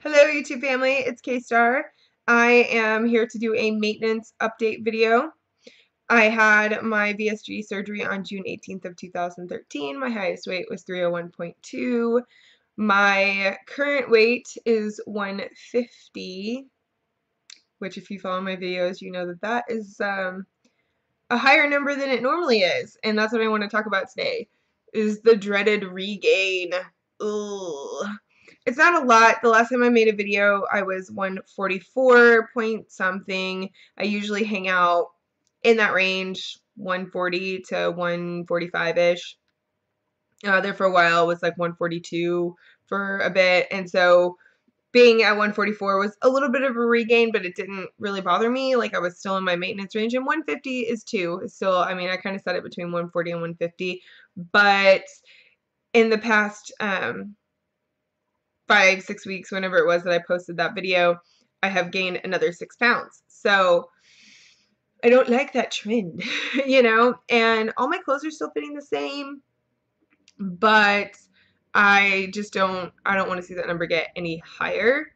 Hello YouTube family, it's K-Star. I am here to do a maintenance update video. I had my VSG surgery on June 18th of 2013. My highest weight was 301.2. My current weight is 150, which if you follow my videos, you know that is a higher number than it normally is. And that's what I want to talk about today, is the dreaded regain. Ugh. It's not a lot. The last time I made a video, I was 144 point something. I usually hang out in that range, 140 to 145-ish. There for a while was like 142 for a bit. And so being at 144 was a little bit of a regain, but it didn't really bother me. Like I was still in my maintenance range, and 150 is too. Still, I mean, I kind of set it between 140 and 150. But in the past 5-6 weeks, whenever it was that I posted that video, I have gained another 6 pounds. So I don't like that trend, you know, and all my clothes are still fitting the same, but I don't want to see that number get any higher.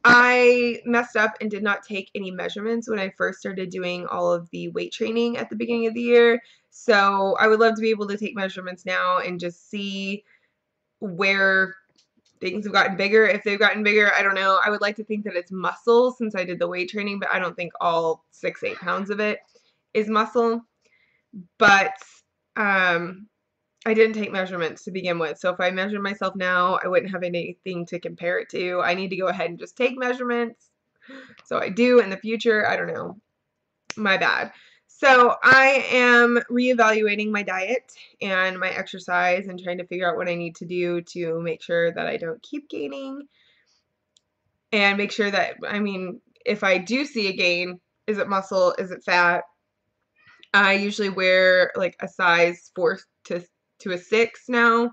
I messed up and did not take any measurements when I first started doing all of the weight training at the beginning of the year. So I would love to be able to take measurements now and just see where things have gotten bigger. If they've gotten bigger, I don't know. I would like to think that it's muscle since I did the weight training, but I don't think all 6-8 pounds of it is muscle. But I didn't take measurements to begin with. So if I measured myself now, I wouldn't have anything to compare it to. I need to go ahead and just take measurements. So I do in the future. I don't know. My bad. So I am reevaluating my diet and my exercise and trying to figure out what I need to do to make sure that I don't keep gaining and make sure that, I mean, if I do see a gain, is it muscle? Is it fat? I usually wear like a size 4 to a 6 now,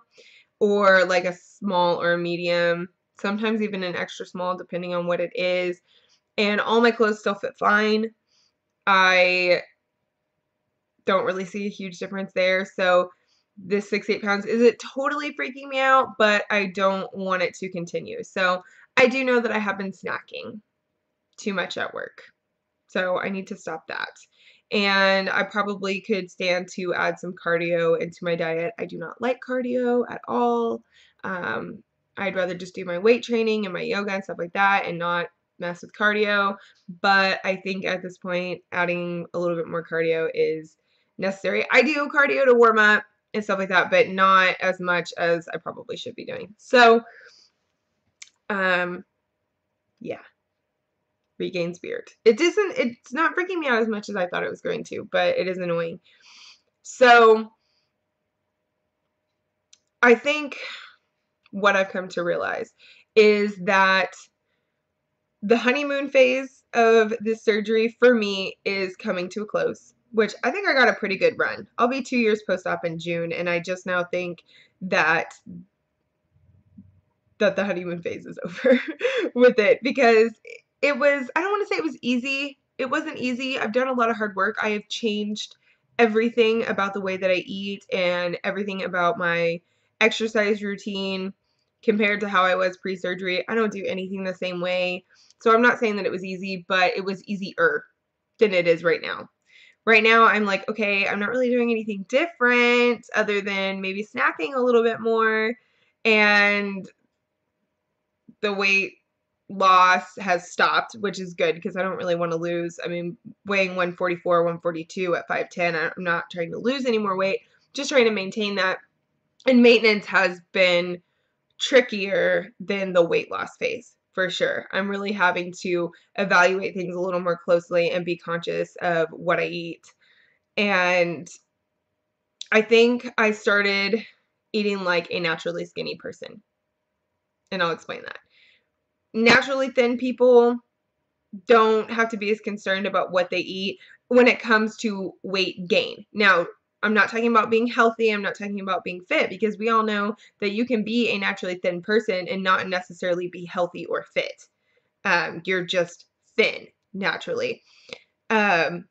or like a small or a medium, sometimes even an extra small depending on what it is. And all my clothes still fit fine. I don't really see a huge difference there. So this 6-8 pounds isn't totally freaking me out, but I don't want it to continue. So I do know that I have been snacking too much at work. So I need to stop that. And I probably could stand to add some cardio into my diet. I do not like cardio at all. I'd rather just do my weight training and my yoga and stuff like that and not mess with cardio. But I think at this point, adding a little bit more cardio is necessary. I do cardio to warm up and stuff like that, but not as much as I probably should be doing. So, yeah. Regain spirit. It's not freaking me out as much as I thought it was going to, but it is annoying. So I think what I've come to realize is that the honeymoon phase of this surgery for me is coming to a close, which I think I got a pretty good run. I'll be 2 years post-op in June, and I just now think that the honeymoon phase is over with it, because it was, I don't want to say it was easy. It wasn't easy. I've done a lot of hard work. I have changed everything about the way that I eat and everything about my exercise routine compared to how I was pre-surgery. I don't do anything the same way. So I'm not saying that it was easy, but it was easier than it is right now. Right now, I'm like, okay, I'm not really doing anything different other than maybe snacking a little bit more, and the weight loss has stopped, which is good because I don't really want to lose. I mean, weighing 144, 142 at 5'10", I'm not trying to lose any more weight, just trying to maintain that. And maintenance has been trickier than the weight loss phase, for sure. I'm really having to evaluate things a little more closely and be conscious of what I eat. And I think I started eating like a naturally skinny person. And I'll explain that. Naturally thin people don't have to be as concerned about what they eat when it comes to weight gain. Now, I'm not talking about being healthy. I'm not talking about being fit, because we all know that you can be a naturally thin person and not necessarily be healthy or fit. You're just thin naturally. And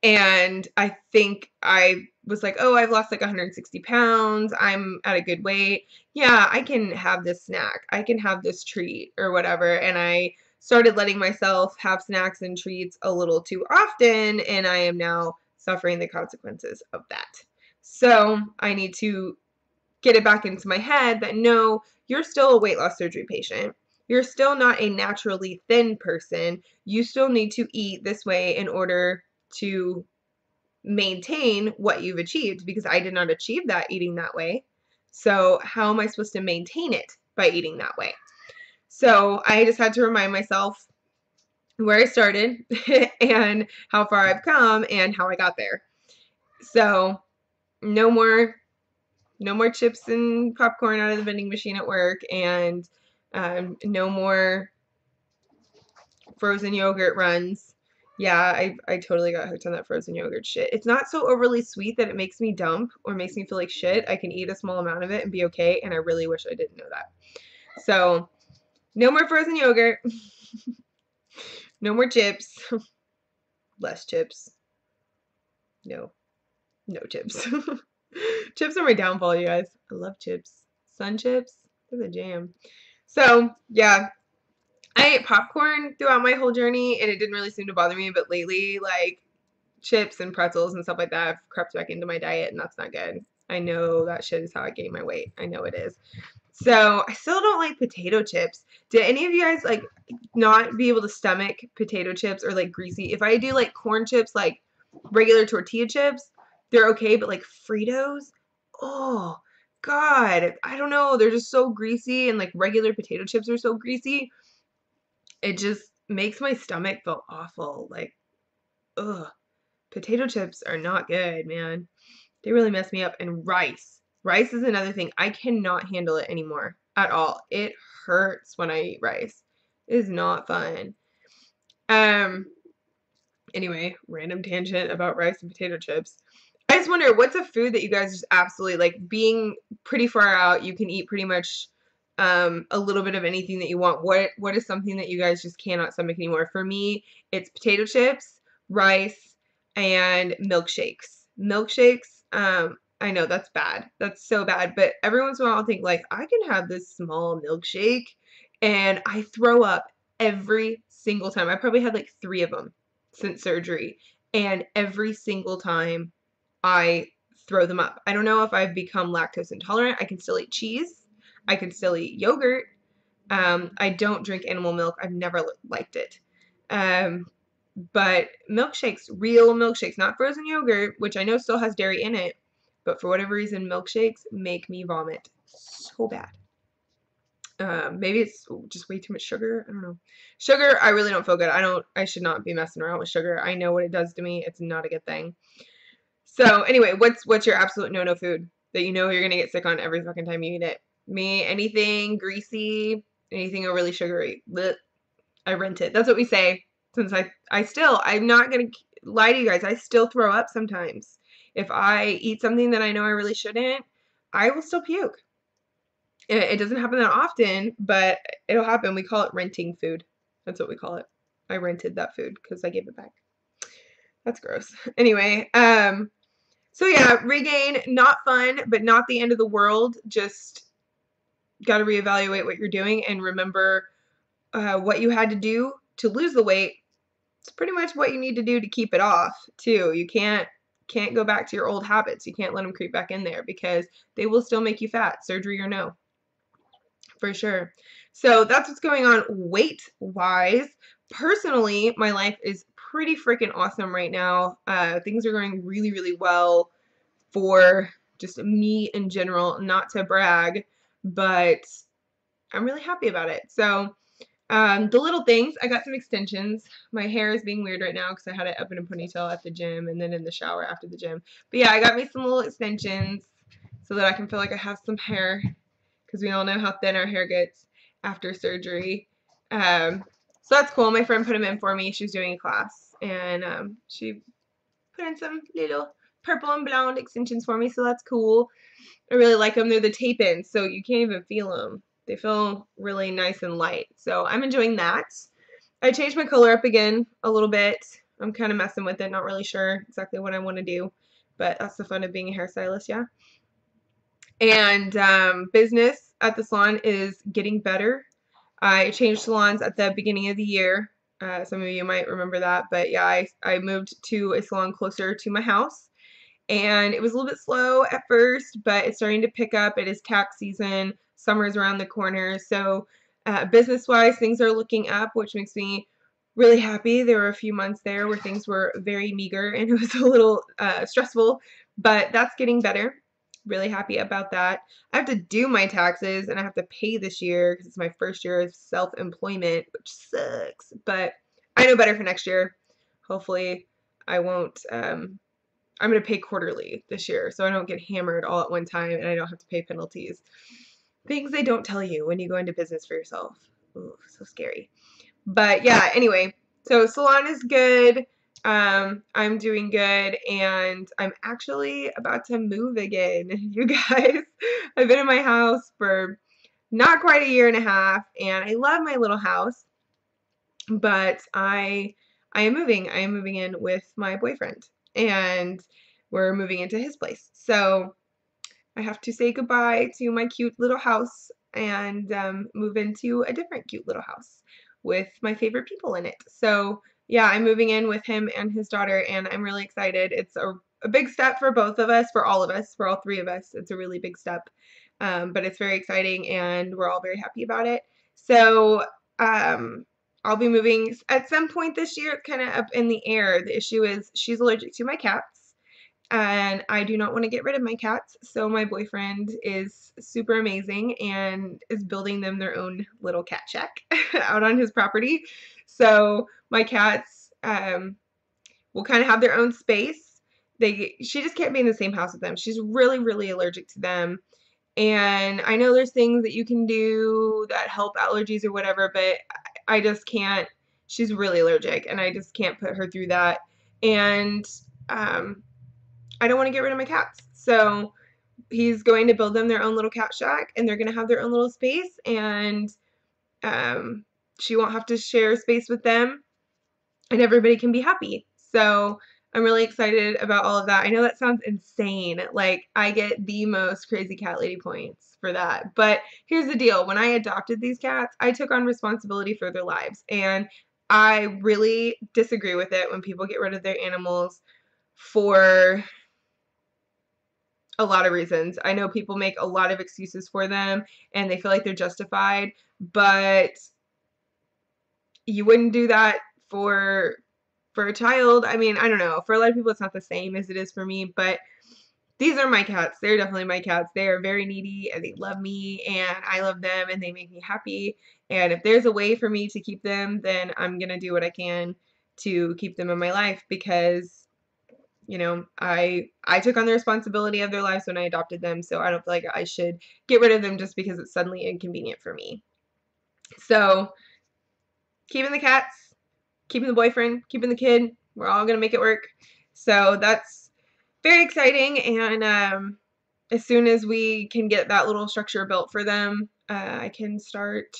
I think I was like, oh, I've lost like 160 pounds. I'm at a good weight. Yeah, I can have this snack. I can have this treat or whatever. And I started letting myself have snacks and treats a little too often, and I am now suffering the consequences of that. So I need to get it back into my head that no, you're still a weight loss surgery patient. You're still not a naturally thin person. You still need to eat this way in order to maintain what you've achieved, because I did not achieve that eating that way. So how am I supposed to maintain it by eating that way? So I just had to remind myself where I started and how far I've come and how I got there. So no more chips and popcorn out of the vending machine at work, and no more frozen yogurt runs. Yeah, I totally got hooked on that frozen yogurt shit. It's not so overly sweet that it makes me dump or makes me feel like shit. I can eat a small amount of it and be okay, and I really wish I didn't know that. So no more frozen yogurt. No more chips. Less chips. No chips. Chips are my downfall, you guys. I love chips. Sun chips, they're the jam. So yeah, I ate popcorn throughout my whole journey, and it didn't really seem to bother me, but lately, like, chips and pretzels and stuff like that have crept back into my diet, and that's not good. I know that shit is how I gain my weight. I know it is. So I still don't like potato chips. Did any of you guys like not be able to stomach potato chips or like greasy? If I do like corn chips, like regular tortilla chips, they're okay, but like Fritos, oh God, I don't know. They're just so greasy, and like regular potato chips are so greasy. It just makes my stomach feel awful. Like, ugh, potato chips are not good, man. They really mess me up. And rice. Rice is another thing. I cannot handle it anymore at all. It hurts when I eat rice. It is not fun. Anyway, random tangent about rice and potato chips. I just wonder, what's a food that you guys just absolutely, like, being pretty far out, you can eat pretty much a little bit of anything that you want. What is something that you guys just cannot stomach anymore? For me, it's potato chips, rice, and milkshakes. Milkshakes, I know that's bad. That's so bad. But every once in a while I'll think like, I can have this small milkshake, and I throw up every single time. I probably had like 3 of them since surgery, and every single time I throw them up. I don't know if I've become lactose intolerant. I can still eat cheese. I can still eat yogurt. I don't drink animal milk. I've never liked it. But milkshakes, real milkshakes, not frozen yogurt, which I know still has dairy in it, but for whatever reason, milkshakes make me vomit so bad. Maybe it's just way too much sugar. I don't know. Sugar, I really don't feel good. I should not be messing around with sugar. I know what it does to me. It's not a good thing. So anyway, what's your absolute no-no food that you know you're going to get sick on every fucking time you eat it? Me, anything greasy, anything overly sugary. Blech. I rent it. That's what we say. Since I'm not going to lie to you guys. I still throw up sometimes. If I eat something that I know I really shouldn't, I will still puke. It doesn't happen that often, but it'll happen. We call it renting food. That's what we call it. I rented that food because I gave it back. That's gross. Anyway, so yeah, regain, not fun, but not the end of the world. Just got to reevaluate what you're doing and remember what you had to do to lose the weight. It's pretty much what you need to do to keep it off too. You can't go back to your old habits. You can't let them creep back in there because they will still make you fat, surgery or no. For sure. So that's what's going on weight-wise. Personally, my life is pretty freaking awesome right now. Things are going really, really well for just me in general. Not to brag, but I'm really happy about it. So the little things, I got some extensions. My hair is being weird right now because I had it up in a ponytail at the gym and then in the shower after the gym. But yeah, I got me some little extensions so that I can feel like I have some hair, because we all know how thin our hair gets after surgery. So that's cool. My friend put them in for me. She was doing a class, and she put in some little purple and blonde extensions for me, so that's cool. I really like them. They're the tape-ins, so you can't even feel them. They feel really nice and light, so I'm enjoying that. I changed my color up again a little bit. I'm kind of messing with it, not really sure exactly what I want to do, but that's the fun of being a hairstylist, yeah. And business at the salon is getting better. I changed salons at the beginning of the year. Some of you might remember that, but yeah, I moved to a salon closer to my house, and it was a little bit slow at first, but it's starting to pick up. It is tax season, summer's around the corner, so business-wise, things are looking up, which makes me really happy. There were a few months there where things were very meager and it was a little stressful, but that's getting better. Really happy about that. I have to do my taxes and I have to pay this year because it's my first year of self-employment, which sucks, but I know better for next year. Hopefully I won't, I'm going to pay quarterly this year so I don't get hammered all at one time and I don't have to pay penalties. Things they don't tell you when you go into business for yourself. Ooh, so scary. But yeah, anyway, so salon is good. I'm doing good, and I'm actually about to move again. You guys, I've been in my house for not quite a year and a half, and I love my little house, but I am moving. I am moving in with my boyfriend, and we're moving into his place. So I have to say goodbye to my cute little house and move into a different cute little house with my favorite people in it. So yeah, I'm moving in with him and his daughter, and I'm really excited. It's a big step for both of us, for all of us, for all three of us. It's a really big step, but it's very exciting, and we're all very happy about it. So I'll be moving at some point this year. It's kind of up in the air. The issue is she's allergic to my cats, and I do not want to get rid of my cats, so my boyfriend is super amazing and is building them their own little cat shack out on his property. So my cats will kind of have their own space. She just can't be in the same house with them. She's really, really allergic to them. And I know there's things that you can do that help allergies or whatever, but I just can't. She's really allergic, and I just can't put her through that. And I don't want to get rid of my cats. So he's going to build them their own little cat shack, and they're going to have their own little space, and she won't have to share space with them, and everybody can be happy. So I'm really excited about all of that. I know that sounds insane. Like, I get the most crazy cat lady points for that. But here's the deal. When I adopted these cats, I took on responsibility for their lives, and I really disagree with it when people get rid of their animals for a lot of reasons. I know people make a lot of excuses for them and they feel like they're justified, but you wouldn't do that for a child. I mean, I don't know. For a lot of people it's not the same as it is for me, but these are my cats. They're definitely my cats. They are very needy and they love me and I love them and they make me happy. And if there's a way for me to keep them, then I'm going to do what I can to keep them in my life because you know, I took on the responsibility of their lives when I adopted them, so I don't feel like I should get rid of them just because it's suddenly inconvenient for me. So, keeping the cats, keeping the boyfriend, keeping the kid, we're all going to make it work. So, that's very exciting, and as soon as we can get that little structure built for them, I can start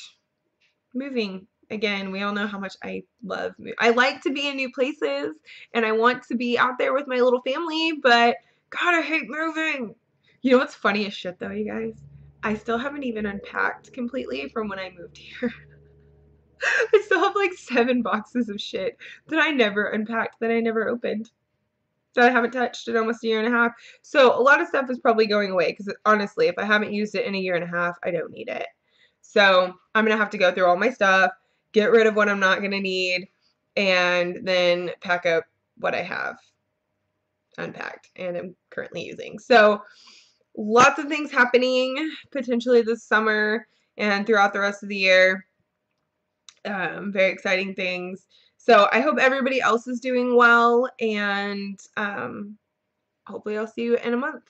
moving again. We all know how much I love moving. I like to be in new places and I want to be out there with my little family, but God, I hate moving. You know what's funny as shit though, you guys? I still haven't even unpacked completely from when I moved here. I still have like 7 boxes of shit that I never unpacked, that I never opened, that I haven't touched in almost a year and a half. So a lot of stuff is probably going away because honestly, if I haven't used it in a year and a half, I don't need it. So I'm going to have to go through all my stuff, get rid of what I'm not going to need, and then pack up what I have unpacked and I'm currently using. So lots of things happening potentially this summer and throughout the rest of the year. Very exciting things. So I hope everybody else is doing well, and hopefully I'll see you in a month.